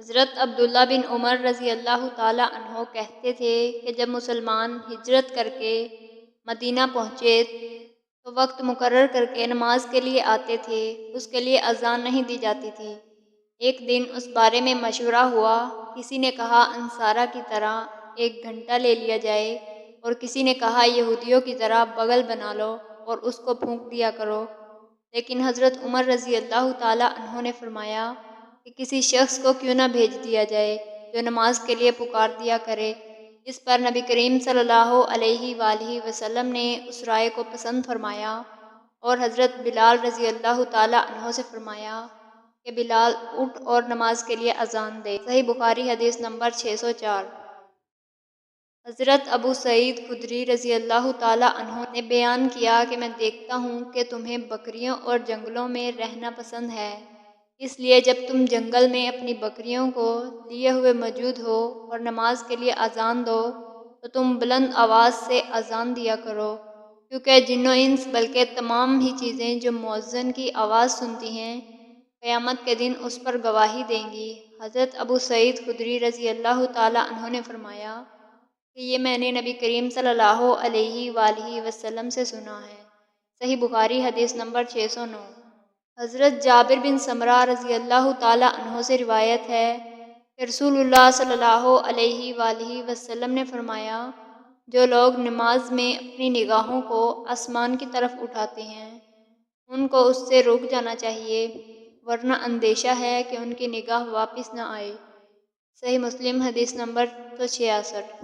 حضرت عبداللہ بن عمر رضی اللہ تعالیٰ عنہ کہتے تھے کہ جب مسلمان ہجرت کر کے مدینہ پہنچے تو وقت مقرر کر کے نماز کے لیے آتے تھے، اس کے لیے اذان نہیں دی جاتی تھی۔ ایک دن اس بارے میں مشورہ ہوا، کسی نے کہا انصارہ کی طرح 1 گھنٹہ لے لیا جائے، اور کسی نے کہا یہودیوں کی طرح بغل بنا لو اور اس کو پھونک دیا کرو۔ لیکن حضرت عمر رضی اللہ تعالیٰ عنہ نے فرمایا کہ کسی شخص کو کیوں نہ بھیج دیا جائے جو نماز کے لیے پکار دیا کرے۔ اس پر نبی کریم صلی اللہ علیہ وآلہ وسلم نے اس رائے کو پسند فرمایا اور حضرت بلال رضی اللہ تعالیٰ عنہ سے فرمایا کہ بلال اٹھ اور نماز کے لیے اذان دے۔ صحیح بخاری حدیث نمبر 604۔ حضرت ابو سعید خدری رضی اللہ تعالیٰ عنہ نے بیان کیا کہ میں دیکھتا ہوں کہ تمہیں بکریوں اور جنگلوں میں رہنا پسند ہے، اس لیے جب تم جنگل میں اپنی بکریوں کو لیے ہوئے موجود ہو اور نماز کے لیے اذان دو تو تم بلند آواز سے اذان دیا کرو، کیونکہ جن و انس بلکہ تمام ہی چیزیں جو مؤذن کی آواز سنتی ہیں قیامت کے دن اس پر گواہی دیں گی۔ حضرت ابو سعید خدری رضی اللہ تعالیٰ عنہ نے فرمایا کہ یہ میں نے نبی کریم صلی اللہ علیہ وآلہ وسلم سے سنا ہے۔ صحیح بخاری حدیث نمبر 609۔ حضرت جابر بن سمرہ رضی اللہ تعالیٰ عنہ سے روایت ہے کہ رسول اللہ صلی اللہ علیہ وآلہ وسلم نے فرمایا، جو لوگ نماز میں اپنی نگاہوں کو آسمان کی طرف اٹھاتے ہیں ان کو اس سے رک جانا چاہیے، ورنہ اندیشہ ہے کہ ان کی نگاہ واپس نہ آئے۔ صحیح مسلم حدیث نمبر 166۔